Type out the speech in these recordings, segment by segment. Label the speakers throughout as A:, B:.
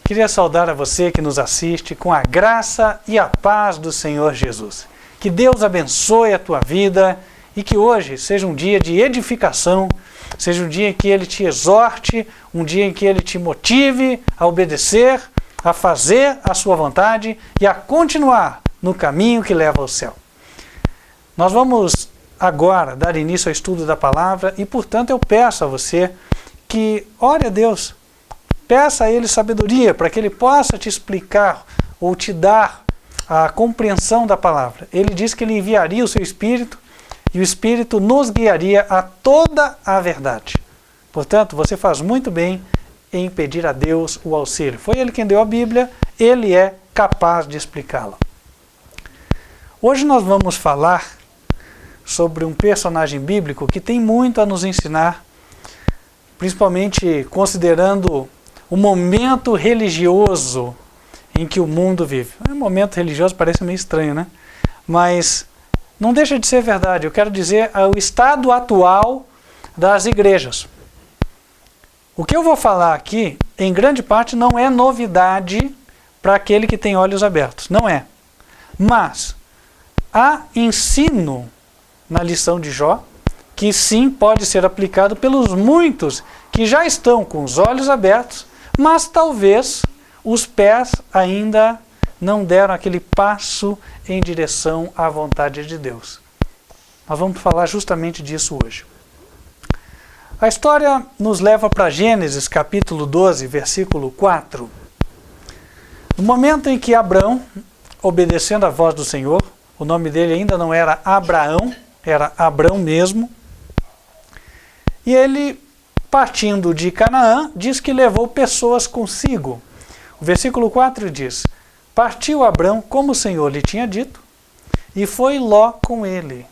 A: Queria saudar a você que nos assiste com a graça e a paz do Senhor Jesus. Que Deus abençoe a tua vida e que hoje seja um dia de edificação, seja um dia em que Ele te exorte, um dia em que Ele te motive a obedecer, a fazer a sua vontade e a continuar no caminho que leva ao céu. Nós vamos agora dar início ao estudo da palavra e, portanto, eu peço a você que ore a Deus. Peça a Ele sabedoria para que Ele possa te explicar ou te dar a compreensão da palavra. Ele diz que Ele enviaria o seu Espírito e o Espírito nos guiaria a toda a verdade. Portanto, você faz muito bem em pedir a Deus o auxílio. Foi Ele quem deu a Bíblia, Ele é capaz de explicá-la. Hoje nós vamos falar sobre um personagem bíblico que tem muito a nos ensinar, principalmente considerando o momento religioso em que o mundo vive. Um momento religioso parece meio estranho, né? Mas não deixa de ser verdade. Eu quero dizer o estado atual das igrejas. O que eu vou falar aqui, em grande parte, não é novidade para aquele que tem olhos abertos. Não é. Mas há ensino na lição de Jó que sim pode ser aplicado pelos muitos que já estão com os olhos abertos, mas talvez os pés ainda não deram aquele passo em direção à vontade de Deus. Nós vamos falar justamente disso hoje. A história nos leva para Gênesis capítulo 12, versículo 4. No momento em que Abrão, obedecendo à voz do Senhor, o nome dele ainda não era Abraão, era Abrão mesmo, e ele, partindo de Canaã, diz que levou pessoas consigo. O versículo 4 diz: partiu Abrão como o Senhor lhe tinha dito, e foi Ló com ele.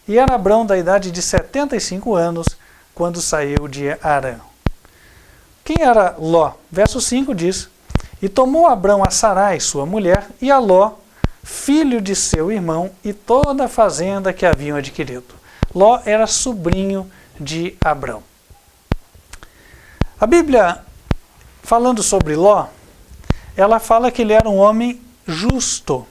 A: E era Abrão da idade de 75 anos, quando saiu de Harã. Quem era Ló? Verso 5 diz: e tomou Abrão a Sarai, sua mulher, e a Ló, filho de seu irmão, e toda a fazenda que haviam adquirido. Ló era sobrinho de Abrão. A Bíblia, falando sobre Ló, ela fala que ele era um homem justo.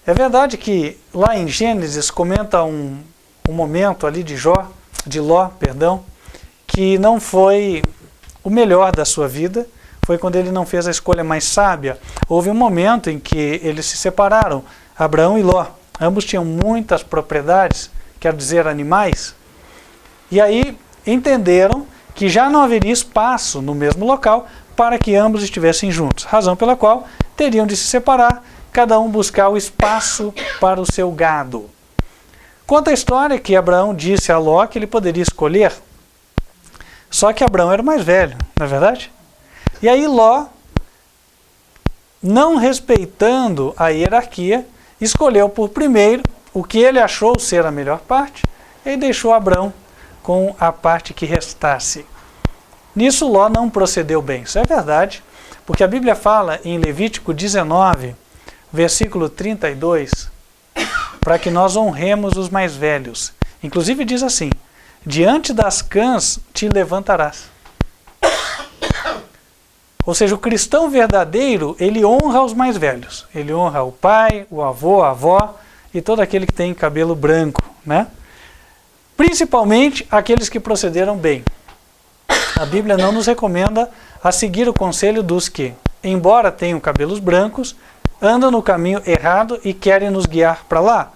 A: É verdade que lá em Gênesis comenta um momento ali de Ló, que não foi o melhor da sua vida, foi quando ele não fez a escolha mais sábia. Houve um momento em que eles se separaram, Abraão e Ló. Ambos tinham muitas propriedades, quero dizer, animais, e aí entenderam que já não haveria espaço no mesmo local para que ambos estivessem juntos, razão pela qual teriam de se separar, cada um buscar o espaço para o seu gado. Conta a história que Abraão disse a Ló que ele poderia escolher, só que Abraão era o mais velho, não é verdade? E aí Ló, não respeitando a hierarquia, escolheu por primeiro o que ele achou ser a melhor parte e deixou Abrão com a parte que restasse. Nisso Ló não procedeu bem. Isso é verdade, porque a Bíblia fala em Levítico 19, versículo 32, para que nós honremos os mais velhos. Inclusive diz assim: diante das cãs te levantarás. Ou seja, o cristão verdadeiro, ele honra os mais velhos. Ele honra o pai, o avô, a avó e todo aquele que tem cabelo branco, né? Principalmente aqueles que procederam bem. A Bíblia não nos recomenda a seguir o conselho dos que, embora tenham cabelos brancos, andam no caminho errado e querem nos guiar para lá.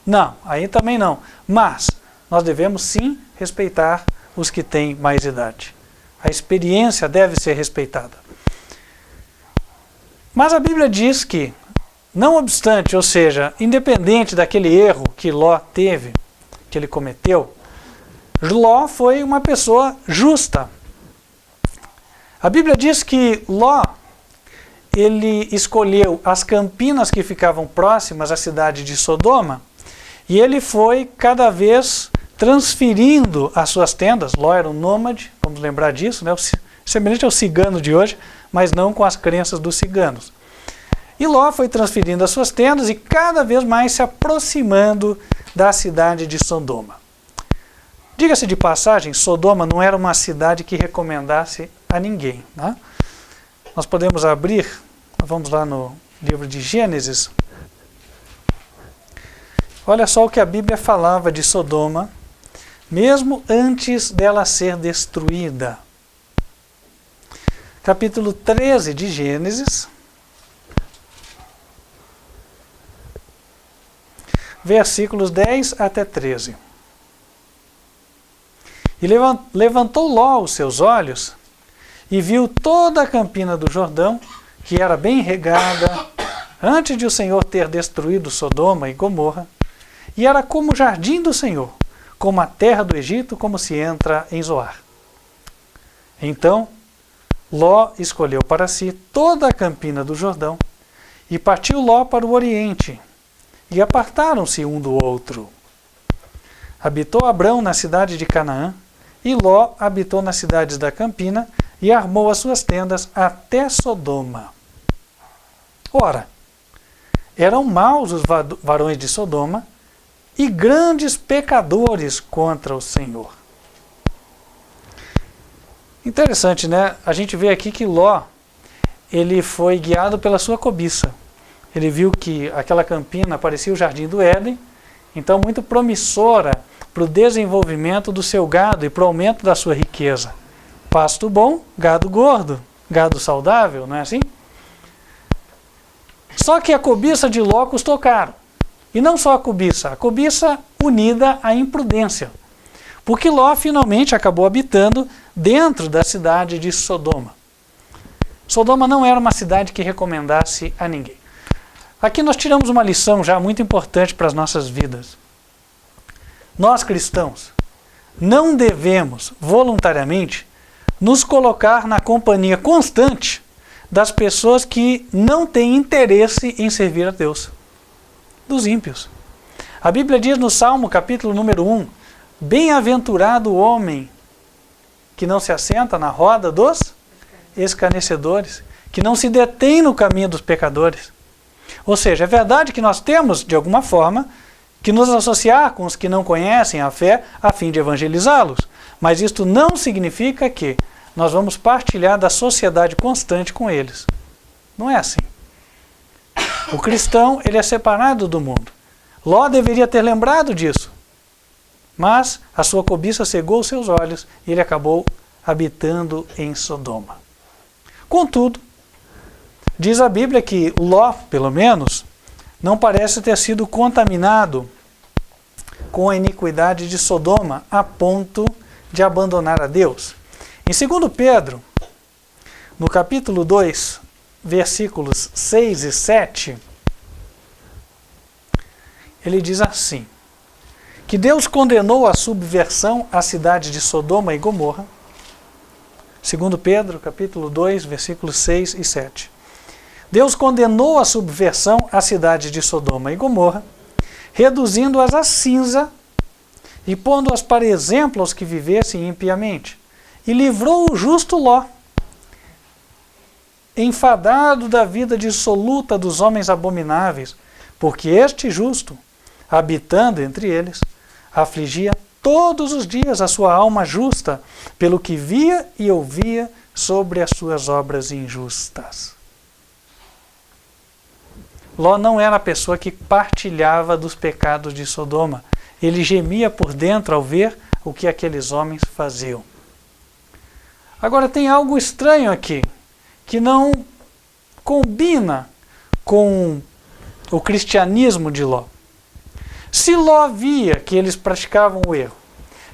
A: Não, aí também não. Mas nós devemos sim respeitar os que têm mais idade. A experiência deve ser respeitada. Mas a Bíblia diz que, não obstante, ou seja, independente daquele erro que Ló teve, que ele cometeu, Ló foi uma pessoa justa. A Bíblia diz que Ló, ele escolheu as campinas que ficavam próximas à cidade de Sodoma, e ele foi cada vez transferindo as suas tendas. Ló era um nômade, vamos lembrar disso, né? Semelhante ao cigano de hoje, mas não com as crenças dos ciganos. E Ló foi transferindo as suas tendas e cada vez mais se aproximando da cidade de Sodoma. Diga-se de passagem, Sodoma não era uma cidade que recomendasse a ninguém. Né? Nós podemos abrir, vamos lá no livro de Gênesis. Olha só o que a Bíblia falava de Sodoma, mesmo antes dela ser destruída. Capítulo 13 de Gênesis, versículos 10 até 13. E levantou Ló os seus olhos e viu toda a campina do Jordão, que era bem regada, antes de o Senhor ter destruído Sodoma e Gomorra, e era como o jardim do Senhor, como a terra do Egito, como se entra em Zoar. Então Ló escolheu para si toda a campina do Jordão, e partiu Ló para o oriente, e apartaram-se um do outro. Habitou Abrão na cidade de Canaã, e Ló habitou nas cidades da campina, e armou as suas tendas até Sodoma. Ora, eram maus os varões de Sodoma, e grandes pecadores contra o Senhor. Interessante, né? A gente vê aqui que Ló, ele foi guiado pela sua cobiça. Ele viu que aquela campina parecia o jardim do Éden, então muito promissora para o desenvolvimento do seu gado e para o aumento da sua riqueza. Pasto bom, gado gordo, gado saudável, não é assim? Só que a cobiça de Ló custou caro. E não só a cobiça unida à imprudência. Porque Ló finalmente acabou habitando dentro da cidade de Sodoma. Sodoma não era uma cidade que recomendasse a ninguém. Aqui nós tiramos uma lição já muito importante para as nossas vidas. Nós cristãos não devemos voluntariamente nos colocar na companhia constante das pessoas que não têm interesse em servir a Deus, dos ímpios. A Bíblia diz no Salmo, capítulo número 1, bem-aventurado o homem que não se assenta na roda dos escarnecedores, que não se detém no caminho dos pecadores. Ou seja, é verdade que nós temos, de alguma forma, que nos associar com os que não conhecem a fé a fim de evangelizá-los. Mas isto não significa que nós vamos partilhar da sociedade constante com eles. Não é assim. O cristão, ele é separado do mundo. Ló deveria ter lembrado disso. Mas a sua cobiça cegou os seus olhos e ele acabou habitando em Sodoma. Contudo, diz a Bíblia que Ló, pelo menos, não parece ter sido contaminado com a iniquidade de Sodoma a ponto de abandonar a Deus. Em 2 Pedro, no capítulo 2, versículos 6 e 7, ele diz assim, que Deus condenou a subversão à cidade de Sodoma e Gomorra. 2 Pedro, capítulo 2, versículos 6 e 7. Deus condenou a subversão à cidade de Sodoma e Gomorra, reduzindo-as a cinza e pondo-as para exemplo aos que vivessem impiamente. E livrou o justo Ló, enfadado da vida dissoluta dos homens abomináveis, porque este justo, habitando entre eles, afligia todos os dias a sua alma justa, pelo que via e ouvia sobre as suas obras injustas. Ló não era a pessoa que partilhava dos pecados de Sodoma. Ele gemia por dentro ao ver o que aqueles homens faziam. Agora tem algo estranho aqui, que não combina com o cristianismo de Ló. Se Ló via que eles praticavam o erro,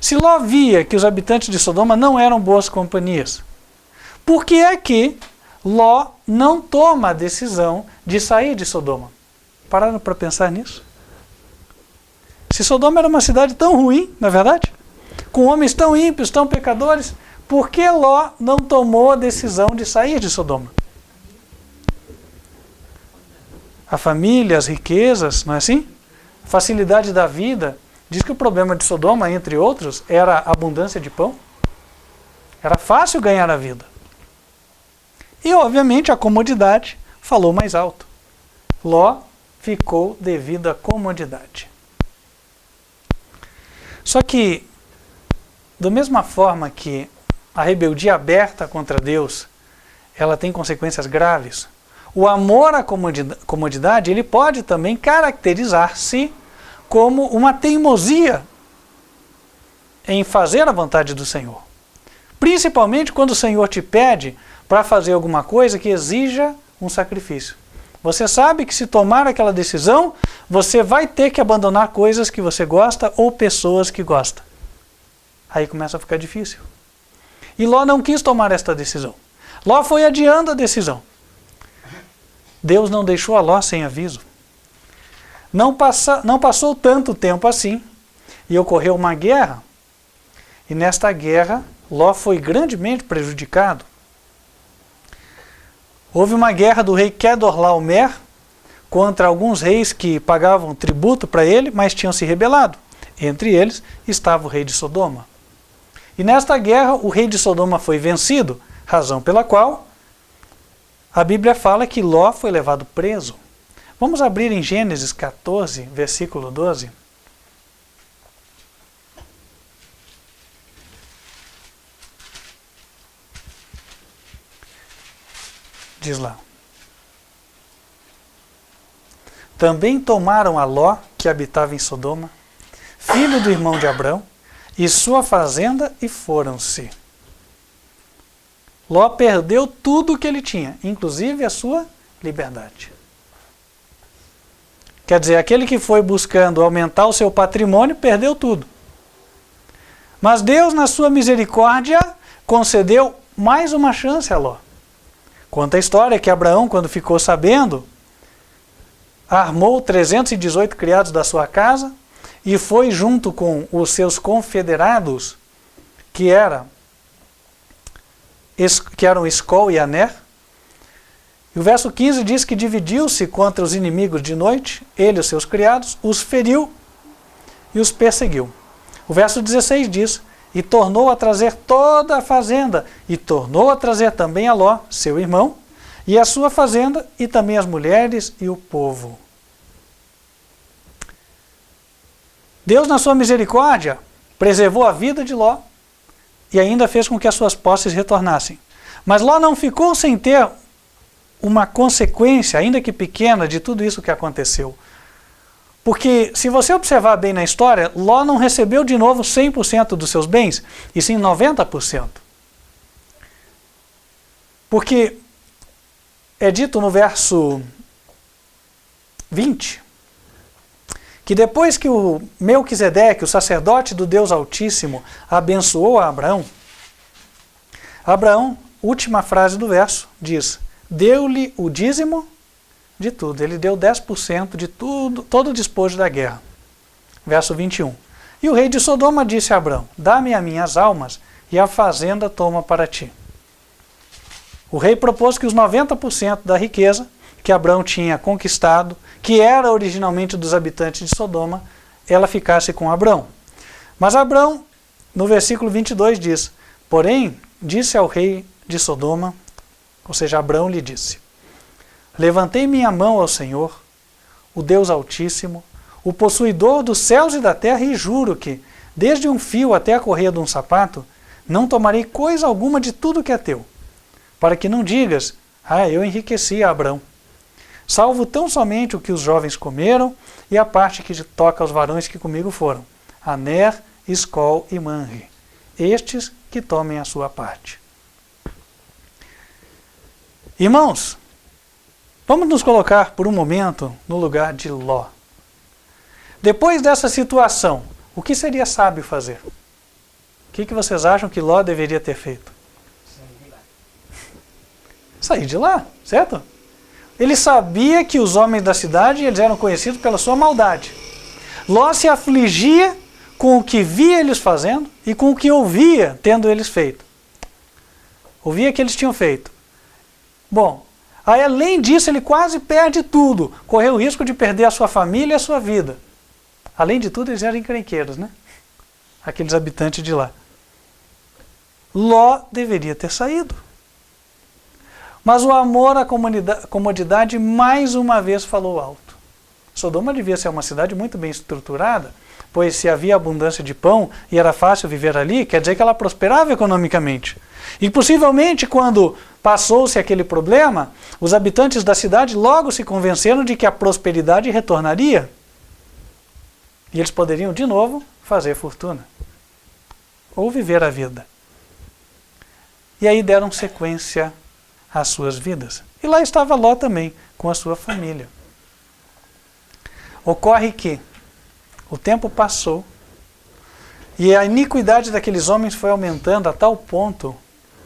A: se Ló via que os habitantes de Sodoma não eram boas companhias, por que é que Ló não toma a decisão de sair de Sodoma? Pararam para pensar nisso? Se Sodoma era uma cidade tão ruim, não é verdade? Com homens tão ímpios, tão pecadores, por que Ló não tomou a decisão de sair de Sodoma? A família, as riquezas, não é assim? A facilidade da vida. Diz que o problema de Sodoma, entre outros, era a abundância de pão. Era fácil ganhar a vida. E, obviamente, a comodidade falou mais alto. Ló ficou devido à comodidade. Só que, da mesma forma que a rebeldia aberta contra Deus, ela tem consequências graves. O amor à comodidade, ele pode também caracterizar-se como uma teimosia em fazer a vontade do Senhor. Principalmente quando o Senhor te pede para fazer alguma coisa que exija um sacrifício. Você sabe que se tomar aquela decisão, você vai ter que abandonar coisas que você gosta ou pessoas que gosta. Aí começa a ficar difícil. E Ló não quis tomar esta decisão. Ló foi adiando a decisão. Deus não deixou a Ló sem aviso. Não passou tanto tempo assim, e ocorreu uma guerra. E nesta guerra, Ló foi grandemente prejudicado. Houve uma guerra do rei Quedorlaomer contra alguns reis que pagavam tributo para ele, mas tinham se rebelado. Entre eles estava o rei de Sodoma. E nesta guerra, o rei de Sodoma foi vencido, razão pela qual a Bíblia fala que Ló foi levado preso. Vamos abrir em Gênesis 14, versículo 12. Diz lá: também tomaram a Ló, que habitava em Sodoma, filho do irmão de Abrão, e sua fazenda, e foram-se. Ló perdeu tudo o que ele tinha, inclusive a sua liberdade. Quer dizer, aquele que foi buscando aumentar o seu patrimônio, perdeu tudo. Mas Deus, na sua misericórdia, concedeu mais uma chance a Ló. Conta a história que Abraão, quando ficou sabendo, armou 318 criados da sua casa e foi junto com os seus confederados, que eram Escol e Aner. E o verso 15 diz que dividiu-se contra os inimigos de noite, ele e os seus criados, os feriu e os perseguiu. O verso 16 diz: e tornou a trazer toda a fazenda, e tornou a trazer também a Ló, seu irmão, e a sua fazenda, e também as mulheres e o povo. Deus, na sua misericórdia, preservou a vida de Ló e ainda fez com que as suas posses retornassem. Mas Ló não ficou sem ter uma consequência, ainda que pequena, de tudo isso que aconteceu. Porque, se você observar bem na história, Ló não recebeu de novo 100% dos seus bens, e sim 90%. Porque é dito no verso 20, que depois que o Melquisedeque, o sacerdote do Deus Altíssimo, abençoou a Abraão, Abraão, última frase do verso, diz: deu-lhe o dízimo de tudo. Ele deu 10% de tudo, todo o despojo da guerra. Verso 21. E o rei de Sodoma disse a Abraão: dá-me as minhas almas e a fazenda toma para ti. O rei propôs que os 90% da riqueza que Abraão tinha conquistado, que era originalmente dos habitantes de Sodoma, ela ficasse com Abraão. Mas Abraão, no versículo 22 diz: porém, disse ao rei de Sodoma, ou seja, Abraão lhe disse: levantei minha mão ao Senhor, o Deus Altíssimo, o possuidor dos céus e da terra, e juro que, desde um fio até a correia de um sapato, não tomarei coisa alguma de tudo que é teu, para que não digas: eu enriqueci a Abraão, salvo tão somente o que os jovens comeram e a parte que toca aos varões que comigo foram, Aner, Escol e Manre, estes que tomem a sua parte. Irmãos, vamos nos colocar por um momento no lugar de Ló. Depois dessa situação, o que seria sábio fazer? O que vocês acham que Ló deveria ter feito? Sair de lá, certo? Ele sabia que os homens da cidade, eles eram conhecidos pela sua maldade. Ló se afligia com o que via eles fazendo e com o que ouvia tendo eles feito. Ouvia que eles tinham feito. Bom, aí além disso ele quase perde tudo. Correu o risco de perder a sua família e a sua vida. Além de tudo, eles eram encrenqueiros, né? Aqueles habitantes de lá. Ló deveria ter saído. Mas o amor à comodidade mais uma vez falou alto. Sodoma devia ser uma cidade muito bem estruturada, pois se havia abundância de pão e era fácil viver ali, quer dizer que ela prosperava economicamente. E possivelmente quando passou-se aquele problema, os habitantes da cidade logo se convenceram de que a prosperidade retornaria. E eles poderiam de novo fazer fortuna. Ou viver a vida. E aí deram sequência às suas vidas. E lá estava Ló também, com a sua família. Ocorre que o tempo passou e a iniquidade daqueles homens foi aumentando a tal ponto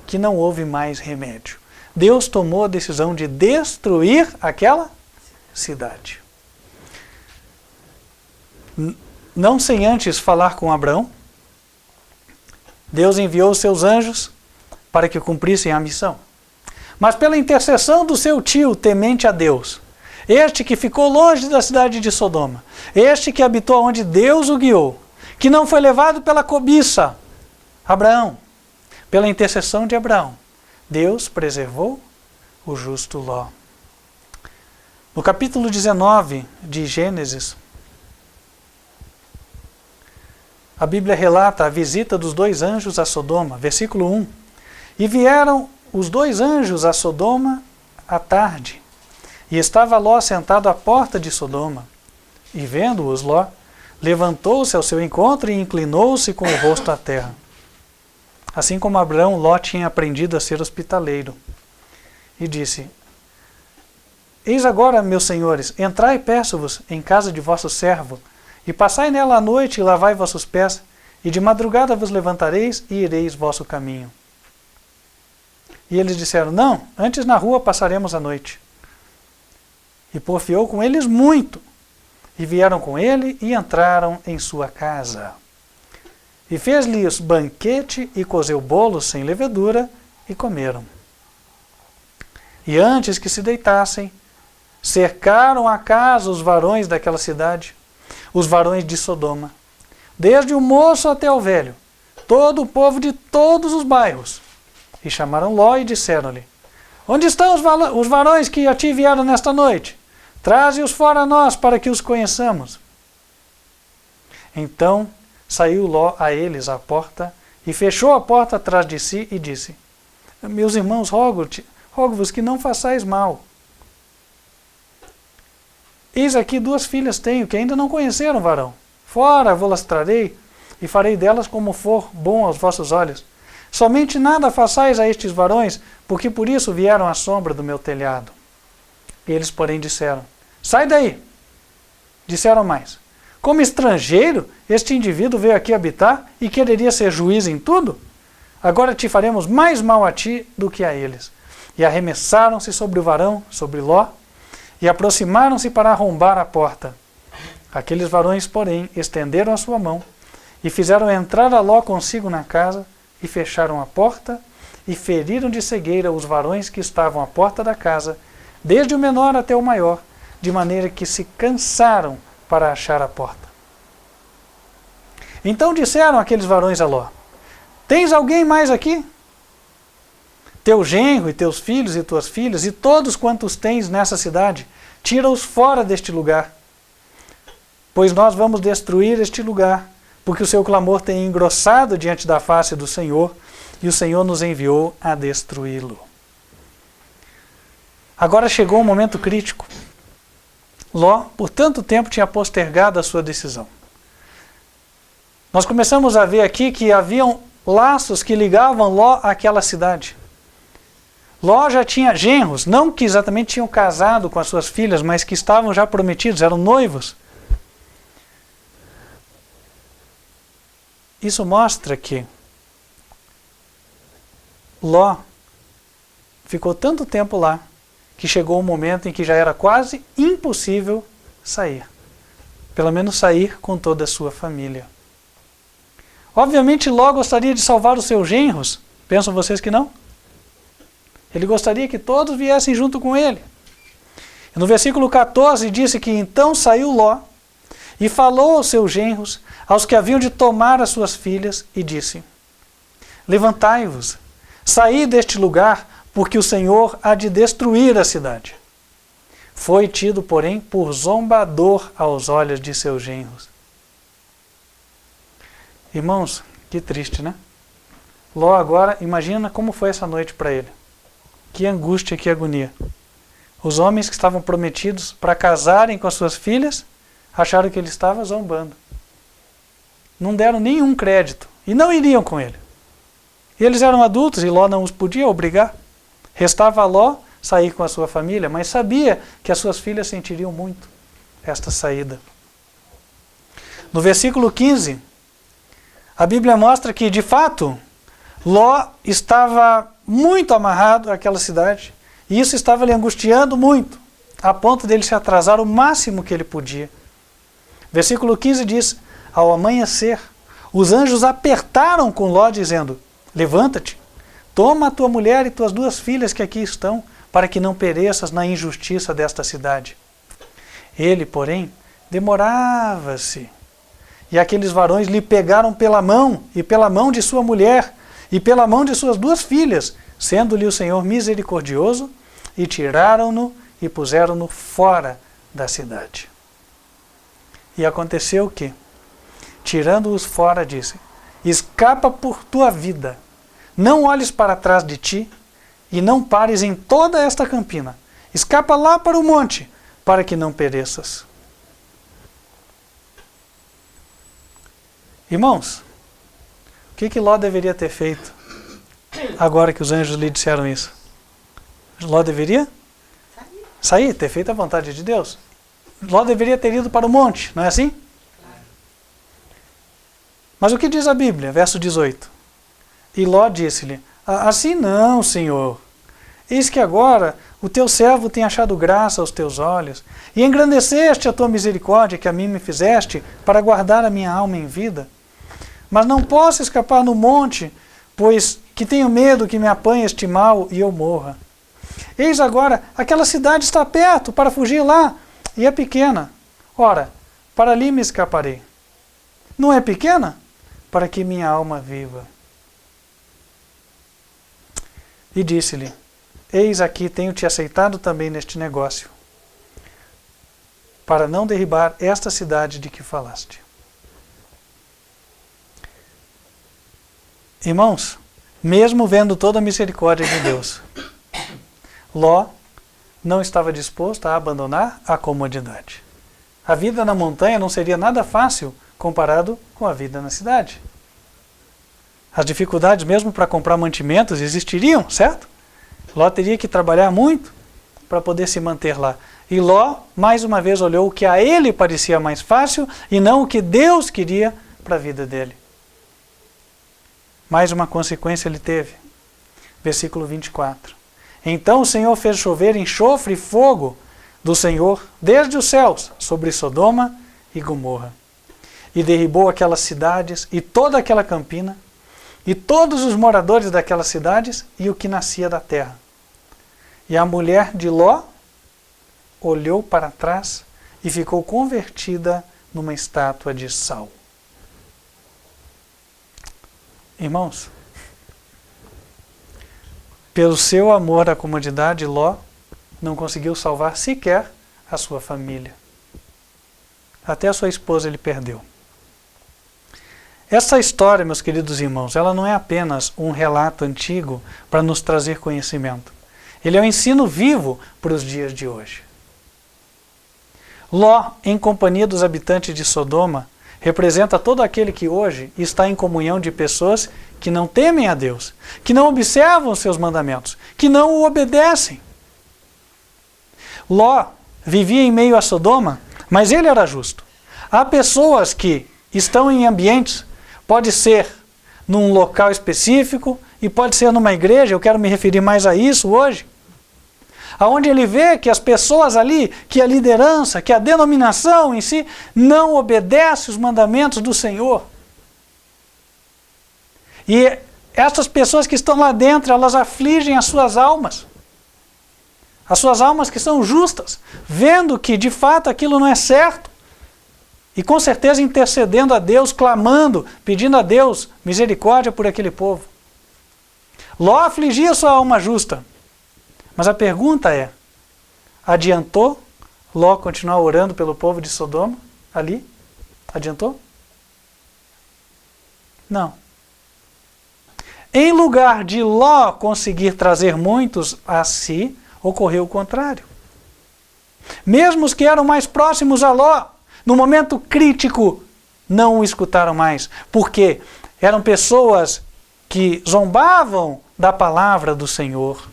A: que não houve mais remédio. Deus tomou a decisão de destruir aquela cidade. Não sem antes falar com Abraão, Deus enviou os seus anjos para que cumprissem a missão. Mas pela intercessão do seu tio temente a Deus, este que ficou longe da cidade de Sodoma, este que habitou onde Deus o guiou, que não foi levado pela cobiça, Abraão, pela intercessão de Abraão, Deus preservou o justo Ló. No capítulo 19 de Gênesis, a Bíblia relata a visita dos 2 anjos a Sodoma, versículo 1. E vieram os 2 anjos a Sodoma à tarde, e estava Ló sentado à porta de Sodoma. E vendo-os, Ló levantou-se ao seu encontro e inclinou-se com o rosto à terra. Assim como Abraão, Ló tinha aprendido a ser hospitaleiro. E disse: Eis agora, meus senhores, entrai, peço-vos, em casa de vosso servo, e passai nela a noite e lavai vossos pés, e de madrugada vos levantareis e ireis vosso caminho. E eles disseram: Não, antes na rua passaremos a noite. E porfiou com eles muito, e vieram com ele e entraram em sua casa. E fez-lhes banquete e cozeu bolos sem levedura, e comeram. E antes que se deitassem, cercaram a casa os varões daquela cidade, os varões de Sodoma, desde o moço até o velho, todo o povo de todos os bairros. E chamaram Ló e disseram-lhe: Onde estão os varões que a ti vieram nesta noite? Traze-os fora a nós, para que os conheçamos. Então saiu Ló a eles à porta, e fechou a porta atrás de si, e disse: Meus irmãos, rogo-vos que não façais mal. Eis aqui 2 filhas tenho, que ainda não conheceram varão. Fora vou-las trarei, e farei delas como for bom aos vossos olhos. Somente nada façais a estes varões, porque por isso vieram à sombra do meu telhado. Eles, porém, disseram: Sai daí! Disseram mais: Como estrangeiro, este indivíduo veio aqui habitar e quereria ser juiz em tudo? Agora te faremos mais mal a ti do que a eles. E arremessaram-se sobre o varão, sobre Ló, e aproximaram-se para arrombar a porta. Aqueles varões, porém, estenderam a sua mão, e fizeram entrar a Ló consigo na casa, e fecharam a porta, e feriram de cegueira os varões que estavam à porta da casa, desde o menor até o maior, de maneira que se cansaram para achar a porta. Então disseram aqueles varões a Ló: Tens alguém mais aqui? Teu genro e teus filhos e tuas filhas, e todos quantos tens nessa cidade, tira-os fora deste lugar. Pois nós vamos destruir este lugar, porque o seu clamor tem engrossado diante da face do Senhor, e o Senhor nos enviou a destruí-lo. Agora chegou um momento crítico. Ló, por tanto tempo, tinha postergado a sua decisão. Nós começamos a ver aqui que haviam laços que ligavam Ló àquela cidade. Ló já tinha genros, não que exatamente tinham casado com as suas filhas, mas que estavam já prometidos, eram noivos. Isso mostra que Ló ficou tanto tempo lá, que chegou um momento em que já era quase impossível sair. Pelo menos sair com toda a sua família. Obviamente Ló gostaria de salvar os seus genros. Pensam vocês que não? Ele gostaria que todos viessem junto com ele. No versículo 14 disse que então saiu Ló e falou aos seus genros, aos que haviam de tomar as suas filhas, e disse: Levantai-vos, saí deste lugar, porque o Senhor há de destruir a cidade. Foi tido, porém, por zombador aos olhos de seus genros. Irmãos, que triste, né? Ló agora, imagina como foi essa noite para ele. Que angústia, que agonia. Os homens que estavam prometidos para casarem com as suas filhas, acharam que ele estava zombando. Não deram nenhum crédito e não iriam com ele. E eles eram adultos e Ló não os podia obrigar. Restava a Ló sair com a sua família, mas sabia que as suas filhas sentiriam muito esta saída. No versículo 15, a Bíblia mostra que, de fato, Ló estava muito amarrado àquela cidade e isso estava lhe angustiando muito, a ponto dele se atrasar o máximo que ele podia. Versículo 15 diz: ao amanhecer, os anjos apertaram com Ló, dizendo: levanta-te, toma a tua mulher e tuas 2 filhas que aqui estão, para que não pereças na injustiça desta cidade. Ele, porém, demorava-se. E aqueles varões lhe pegaram pela mão, e pela mão de sua mulher, e pela mão de suas 2 filhas, sendo-lhe o Senhor misericordioso, e tiraram-no e puseram-no fora da cidade. E aconteceu que, tirando-os fora, disse: escapa por tua vida, não olhes para trás de ti, e não pares em toda esta campina. Escapa lá para o monte, para que não pereças. Irmãos, o que Ló deveria ter feito agora que os anjos lhe disseram isso? Ló deveria sair, ter feito a vontade de Deus. Ló deveria ter ido para o monte, não é assim? Mas o que diz a Bíblia? Verso 18. E Ló disse-lhe: assim não, Senhor. Eis que agora o teu servo tem achado graça aos teus olhos, e engrandeceste a tua misericórdia que a mim me fizeste, para guardar a minha alma em vida. Mas não posso escapar no monte, pois que tenho medo que me apanhe este mal e eu morra. Eis agora, aquela cidade está perto para fugir lá, e é pequena. Ora, para ali me escaparei. Não é pequena? Para que minha alma viva. E disse-lhe: eis aqui tenho-te aceitado também neste negócio, para não derribar esta cidade de que falaste. Irmãos, mesmo vendo toda a misericórdia de Deus, Ló não estava disposto a abandonar a comodidade. A vida na montanha não seria nada fácil comparado com a vida na cidade. As dificuldades mesmo para comprar mantimentos existiriam, certo? Ló teria que trabalhar muito para poder se manter lá. E Ló, mais uma vez, olhou o que a ele parecia mais fácil e não o que Deus queria para a vida dele. Mais uma consequência ele teve. Versículo 24. Então o Senhor fez chover enxofre e fogo do Senhor desde os céus sobre Sodoma e Gomorra. E derribou aquelas cidades e toda aquela campina, e todos os moradores daquelas cidades e o que nascia da terra. E a mulher de Ló olhou para trás e ficou convertida numa estátua de sal. Irmãos, pelo seu amor à comodidade, Ló não conseguiu salvar sequer a sua família. Até a sua esposa ele perdeu. Essa história, meus queridos irmãos, ela não é apenas um relato antigo para nos trazer conhecimento. Ele é um ensino vivo para os dias de hoje. Ló, em companhia dos habitantes de Sodoma, representa todo aquele que hoje está em comunhão de pessoas que não temem a Deus, que não observam os seus mandamentos, que não o obedecem. Ló vivia em meio a Sodoma, mas ele era justo. Há pessoas que estão em ambientes, pode ser num local específico e pode ser numa igreja, eu quero me referir mais a isso hoje, aonde ele vê que as pessoas ali, que a liderança, que a denominação em si, não obedece os mandamentos do Senhor. E essas pessoas que estão lá dentro, elas afligem as suas almas que são justas, vendo que de fato aquilo não é certo, e com certeza intercedendo a Deus, clamando, pedindo a Deus misericórdia por aquele povo. Ló afligia sua alma justa. Mas a pergunta é, adiantou Ló continuar orando pelo povo de Sodoma ali? Adiantou? Não. Em lugar de Ló conseguir trazer muitos a si, ocorreu o contrário. Mesmo os que eram mais próximos a Ló, no momento crítico, não o escutaram mais. Porque eram pessoas que zombavam da palavra do Senhor.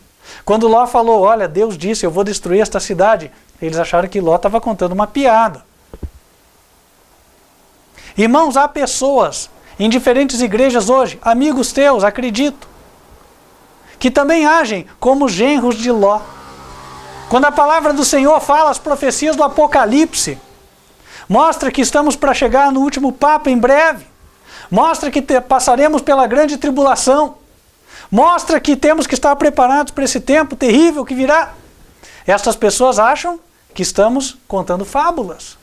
A: Quando Ló falou, olha, Deus disse, eu vou destruir esta cidade, eles acharam que Ló estava contando uma piada. Irmãos, há pessoas em diferentes igrejas hoje, amigos teus, acredito, que também agem como genros de Ló. Quando a palavra do Senhor fala as profecias do Apocalipse, mostra que estamos para chegar no último Papa em breve, mostra que passaremos pela grande tribulação, mostra que temos que estar preparados para esse tempo terrível que virá. Estas pessoas acham que estamos contando fábulas.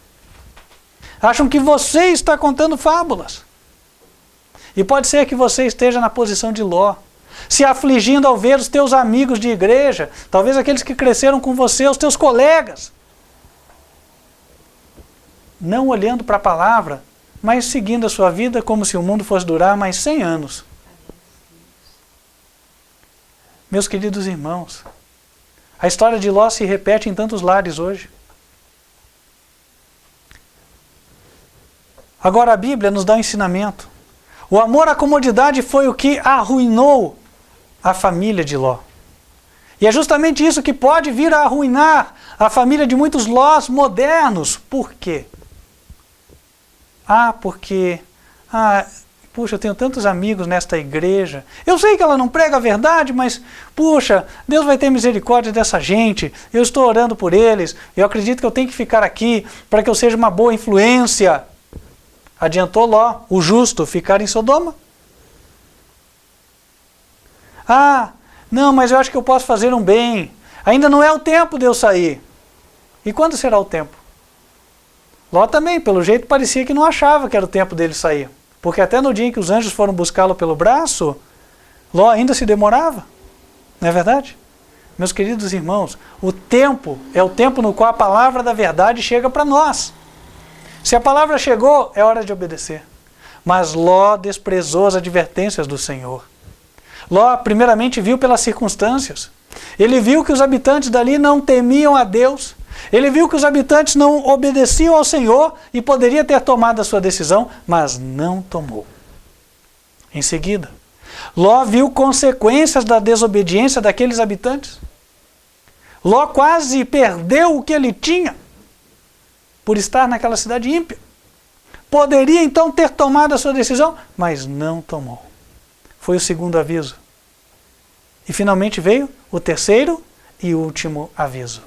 A: Acham que você está contando fábulas. E pode ser que você esteja na posição de Ló, se afligindo ao ver os teus amigos de igreja, talvez aqueles que cresceram com você, os teus colegas, não olhando para a palavra, mas seguindo a sua vida como se o mundo fosse durar mais 100 anos. Meus queridos irmãos, a história de Ló se repete em tantos lares hoje. Agora a Bíblia nos dá um ensinamento. O amor à comodidade foi o que arruinou a família de Ló. E é justamente isso que pode vir a arruinar a família de muitos Lós modernos. Por quê? Puxa, eu tenho tantos amigos nesta igreja. Eu sei que ela não prega a verdade, mas, puxa, Deus vai ter misericórdia dessa gente. Eu estou orando por eles. Eu acredito que eu tenho que ficar aqui para que eu seja uma boa influência. Adiantou Ló, o justo, ficar em Sodoma? Não, mas eu acho que eu posso fazer um bem. Ainda não é o tempo de eu sair. E quando será o tempo? Ló também, pelo jeito, parecia que não achava que era o tempo dele sair. Porque até no dia em que os anjos foram buscá-lo pelo braço, Ló ainda se demorava. Não é verdade? Meus queridos irmãos, o tempo é o tempo no qual a palavra da verdade chega para nós. Se a palavra chegou, é hora de obedecer. Mas Ló desprezou as advertências do Senhor. Ló, primeiramente, viu pelas circunstâncias. Ele viu que os habitantes dali não temiam a Deus. Ele viu que os habitantes não obedeciam ao Senhor e poderia ter tomado a sua decisão, mas não tomou. Em seguida, Ló viu consequências da desobediência daqueles habitantes. Ló quase perdeu o que ele tinha por estar naquela cidade ímpia. Poderia então ter tomado a sua decisão, mas não tomou. Foi o segundo aviso. E finalmente veio o terceiro e último aviso.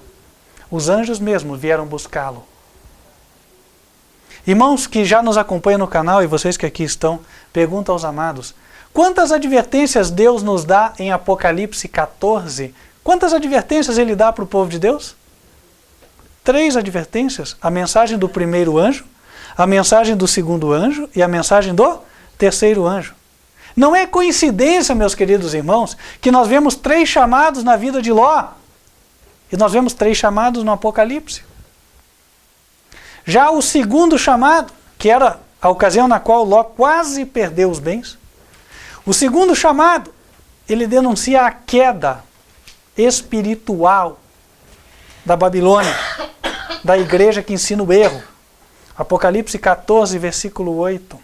A: Os anjos mesmo vieram buscá-lo. Irmãos que já nos acompanham no canal e vocês que aqui estão, perguntam aos amados, quantas advertências Deus nos dá em Apocalipse 14? Quantas advertências ele dá para o povo de Deus? 3 advertências, a mensagem do primeiro anjo, a mensagem do segundo anjo e a mensagem do terceiro anjo. Não é coincidência, meus queridos irmãos, que nós vemos 3 chamados na vida de Ló e nós vemos 3 chamados no Apocalipse. Já o segundo chamado, que era a ocasião na qual Ló quase perdeu os bens, o segundo chamado, ele denuncia a queda espiritual da Babilônia, da igreja que ensina o erro. Apocalipse 14, versículo 8.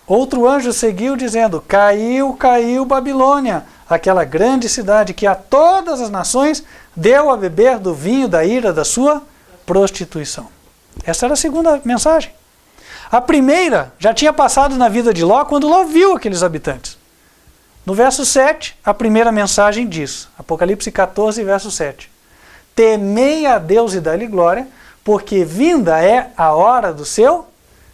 A: Outro anjo seguiu dizendo, caiu, caiu Babilônia, aquela grande cidade que a todas as nações deu a beber do vinho da ira da sua prostituição. Essa era a segunda mensagem. A primeira já tinha passado na vida de Ló quando Ló viu aqueles habitantes. No verso 7, a primeira mensagem diz, Apocalipse 14, verso 7. Temei a Deus e dá-lhe glória, porque vinda é a hora do seu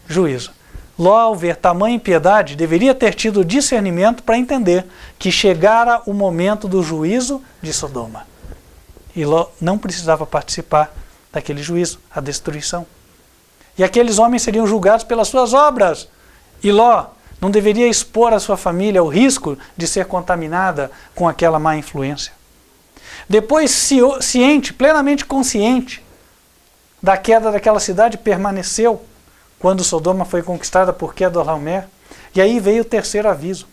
A: juízo. Ló, ao ver tamanha impiedade, deveria ter tido discernimento para entender que chegara o momento do juízo de Sodoma. E Ló não precisava participar daquele juízo, a destruição. E aqueles homens seriam julgados pelas suas obras. E Ló não deveria expor a sua família ao risco de ser contaminada com aquela má influência. Depois, ciente, plenamente consciente da queda daquela cidade permaneceu quando Sodoma foi conquistada por Quedorlaomer. E aí veio o terceiro aviso.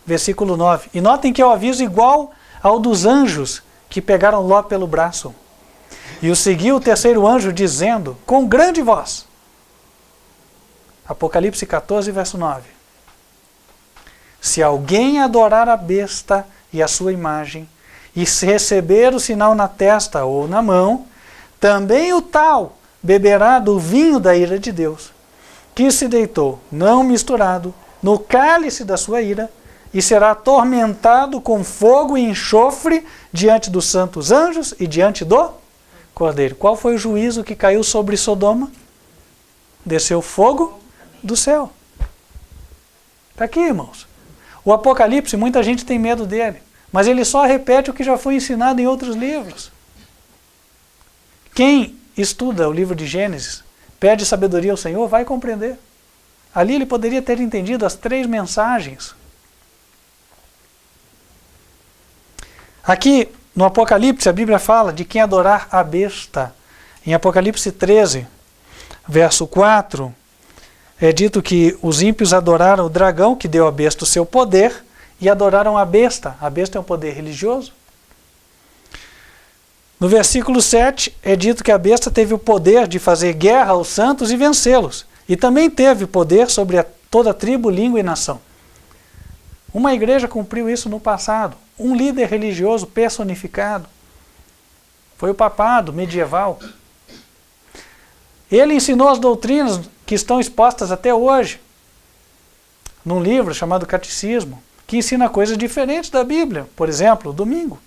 A: Versículo 9. E notem que é o aviso igual ao dos anjos que pegaram Ló pelo braço. E o seguiu o terceiro anjo dizendo, com grande voz. Apocalipse 14, verso 9. Se alguém adorar a besta e a sua imagem, e se receber o sinal na testa ou na mão, também o tal beberá do vinho da ira de Deus, que se deitou, não misturado, no cálice da sua ira, e será atormentado com fogo e enxofre diante dos santos anjos e diante do Cordeiro. Qual foi o juízo que caiu sobre Sodoma? Desceu fogo do céu. Está aqui, irmãos. O Apocalipse, muita gente tem medo dele, mas ele só repete o que já foi ensinado em outros livros. Quem estuda o livro de Gênesis, pede sabedoria ao Senhor, vai compreender. Ali ele poderia ter entendido as 3 mensagens. Aqui no Apocalipse a Bíblia fala de quem adorar a besta. Em Apocalipse 13, verso 4, é dito que os ímpios adoraram o dragão que deu à besta o seu poder e adoraram a besta. A besta é um poder religioso. No versículo 7 é dito que a besta teve o poder de fazer guerra aos santos e vencê-los. E também teve poder sobre toda tribo, língua e nação. Uma igreja cumpriu isso no passado. Um líder religioso personificado. Foi o papado medieval. Ele ensinou as doutrinas que estão expostas até hoje. Num livro chamado Catecismo, que ensina coisas diferentes da Bíblia. Por exemplo, domingo.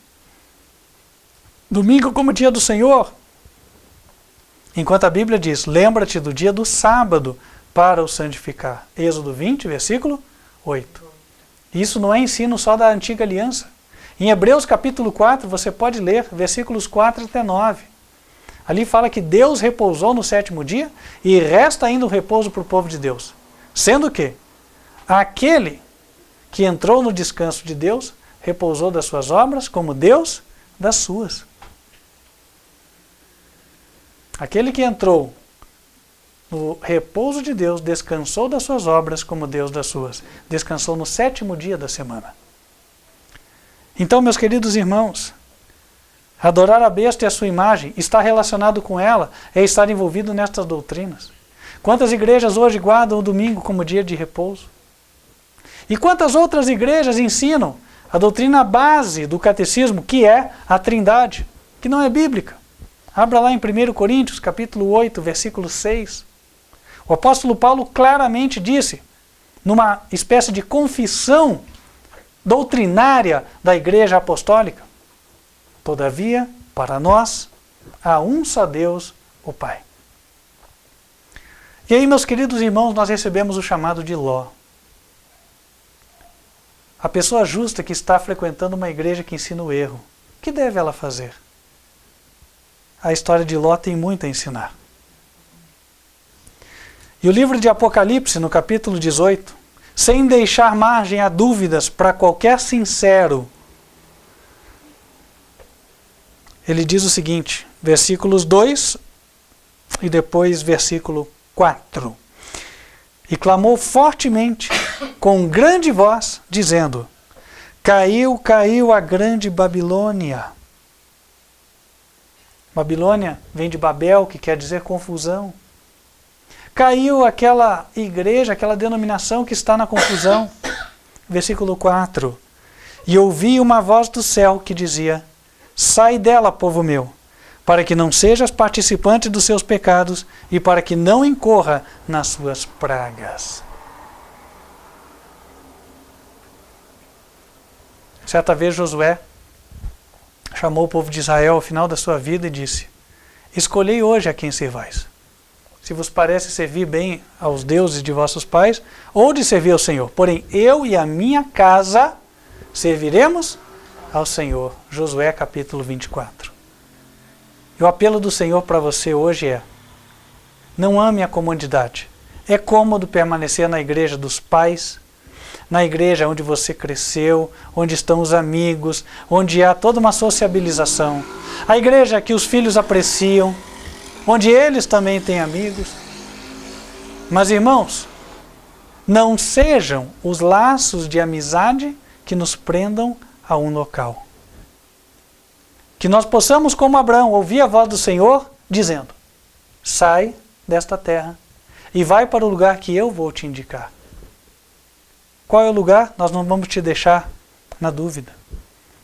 A: Domingo como dia do Senhor. Enquanto a Bíblia diz, lembra-te do dia do sábado para o santificar. Êxodo 20, versículo 8. Isso não é ensino só da antiga aliança. Em Hebreus capítulo 4, você pode ler versículos 4 até 9. Ali fala que Deus repousou no 7º dia e resta ainda o repouso para o povo de Deus. Sendo que aquele que entrou no descanso de Deus repousou das suas obras como Deus das suas. Aquele que entrou no repouso de Deus descansou das suas obras como Deus das suas. Descansou no 7º dia da semana. Então, meus queridos irmãos, adorar a besta e a sua imagem, estar relacionado com ela, é estar envolvido nestas doutrinas. Quantas igrejas hoje guardam o domingo como dia de repouso? E quantas outras igrejas ensinam a doutrina base do catecismo, que é a Trindade, que não é bíblica? Abra lá em 1 Coríntios, capítulo 8, versículo 6. O apóstolo Paulo claramente disse, numa espécie de confissão doutrinária da Igreja Apostólica, todavia, para nós, há um só Deus, o Pai. E aí, meus queridos irmãos, nós recebemos o chamado de Ló. A pessoa justa que está frequentando uma igreja que ensina o erro, o que deve ela fazer? A história de Ló tem muito a ensinar. E o livro de Apocalipse, no capítulo 18, sem deixar margem a dúvidas para qualquer sincero, ele diz o seguinte, versículos 2 e depois versículo 4. E clamou fortemente, com grande voz, dizendo, caiu, caiu a grande Babilônia. Babilônia vem de Babel, que quer dizer confusão. Caiu aquela igreja, aquela denominação que está na confusão. Versículo 4. E ouvi uma voz do céu que dizia, sai dela, povo meu, para que não sejas participante dos seus pecados e para que não incorra nas suas pragas. Certa vez Josué chamou o povo de Israel ao final da sua vida e disse, escolhei hoje a quem servais. Se vos parece servir bem aos deuses de vossos pais, ou de servir ao Senhor. Porém, eu e a minha casa serviremos ao Senhor. Josué capítulo 24. E o apelo do Senhor para você hoje é, não ame a comodidade. É cômodo permanecer na igreja dos pais, na igreja onde você cresceu, onde estão os amigos, onde há toda uma sociabilização. A igreja que os filhos apreciam, onde eles também têm amigos. Mas, irmãos, não sejam os laços de amizade que nos prendam a um local. Que nós possamos, como Abraão, ouvir a voz do Senhor dizendo: sai desta terra e vai para o lugar que eu vou te indicar. Qual é o lugar? Nós não vamos te deixar na dúvida.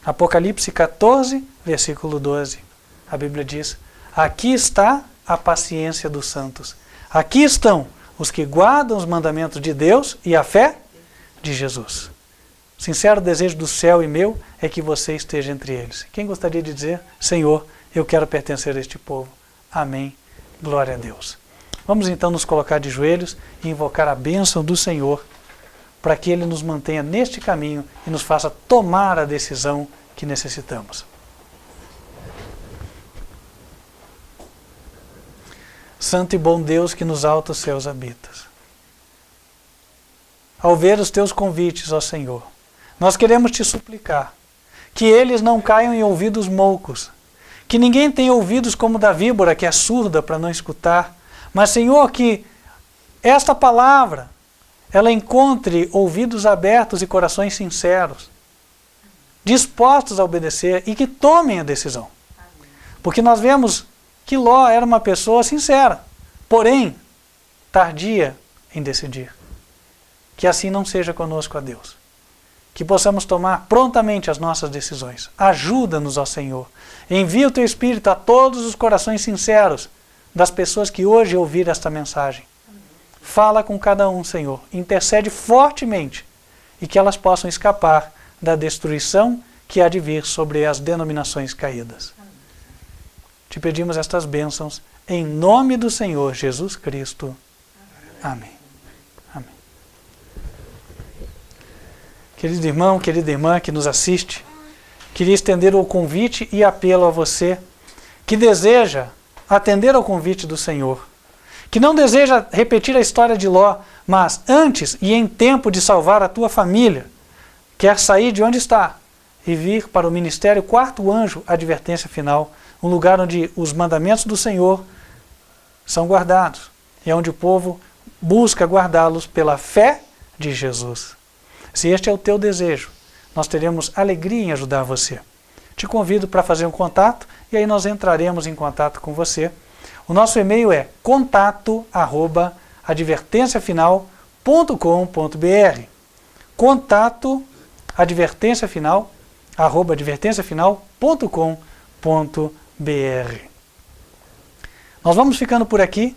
A: Apocalipse 14, versículo 12. A Bíblia diz: aqui está a paciência dos santos. Aqui estão os que guardam os mandamentos de Deus e a fé de Jesus. O sincero desejo do céu e meu é que você esteja entre eles. Quem gostaria de dizer: Senhor, eu quero pertencer a este povo. Amém. Glória a Deus. Vamos então nos colocar de joelhos e invocar a bênção do Senhor para que Ele nos mantenha neste caminho e nos faça tomar a decisão que necessitamos. Santo e bom Deus que nos altos céus habitas, ao ver os teus convites, ó Senhor, nós queremos te suplicar que eles não caiam em ouvidos moucos, que ninguém tenha ouvidos como da víbora, que é surda para não escutar, mas, Senhor, que esta palavra ela encontre ouvidos abertos e corações sinceros, dispostos a obedecer e que tomem a decisão. Porque nós vemos que Ló era uma pessoa sincera, porém tardia em decidir. Que assim não seja conosco, ó Deus. Que possamos tomar prontamente as nossas decisões. Ajuda-nos, ó Senhor. Envia o Teu Espírito a todos os corações sinceros das pessoas que hoje ouviram esta mensagem. Fala com cada um, Senhor. Intercede fortemente e que elas possam escapar da destruição que há de vir sobre as denominações caídas. Te pedimos estas bênçãos em nome do Senhor Jesus Cristo. Amém. Amém. Querido irmão, querida irmã que nos assiste, queria estender o convite e apelo a você que deseja atender ao convite do Senhor, que não deseja repetir a história de Ló, mas antes e em tempo de salvar a tua família, quer sair de onde está e vir para o ministério Quarto Anjo, Advertência Final, um lugar onde os mandamentos do Senhor são guardados e onde o povo busca guardá-los pela fé de Jesus. Se este é o teu desejo, nós teremos alegria em ajudar você. Te convido para fazer um contato e aí nós entraremos em contato com você. O nosso e-mail é contato@advertenciafinal.com.br. contato@advertenciafinal.com.br. Nós vamos ficando por aqui.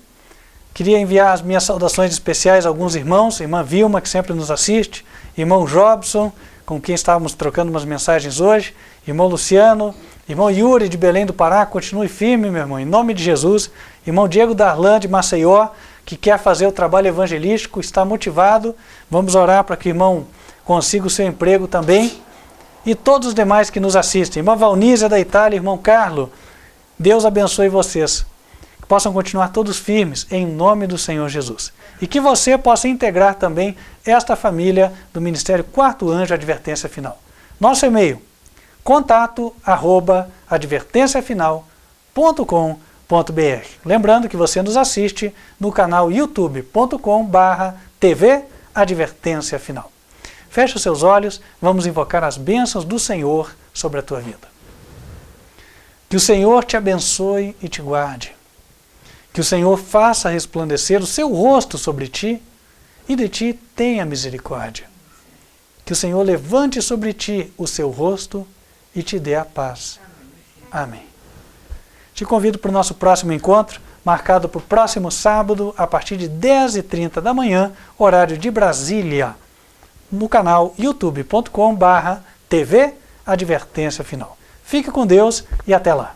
A: Queria enviar as minhas saudações especiais a alguns irmãos, irmã Vilma, que sempre nos assiste, irmão Jobson, com quem estávamos trocando umas mensagens hoje, irmão Luciano, irmão Yuri de Belém do Pará, continue firme, meu irmão, em nome de Jesus, irmão Diego Darlan de Maceió, que quer fazer o trabalho evangelístico, está motivado, vamos orar para que o irmão consiga o seu emprego também, e todos os demais que nos assistem, irmã Valnísia da Itália, irmão Carlo, Deus abençoe vocês, que possam continuar todos firmes em nome do Senhor Jesus. E que você possa integrar também esta família do Ministério Quarto Anjo Advertência Final. Nosso e-mail, contato@advertenciafinal.com.br. Lembrando que você nos assiste no canal youtube.com/TV Advertência Final. Feche os seus olhos, vamos invocar as bênçãos do Senhor sobre a tua vida. Que o Senhor te abençoe e te guarde. Que o Senhor faça resplandecer o seu rosto sobre ti e de ti tenha misericórdia. Que o Senhor levante sobre ti o seu rosto e te dê a paz. Amém. Te convido para o nosso próximo encontro, marcado para o próximo sábado, a partir de 10h30 da manhã, horário de Brasília, no canal youtube.com/TV Advertência Final. Fique com Deus e até lá.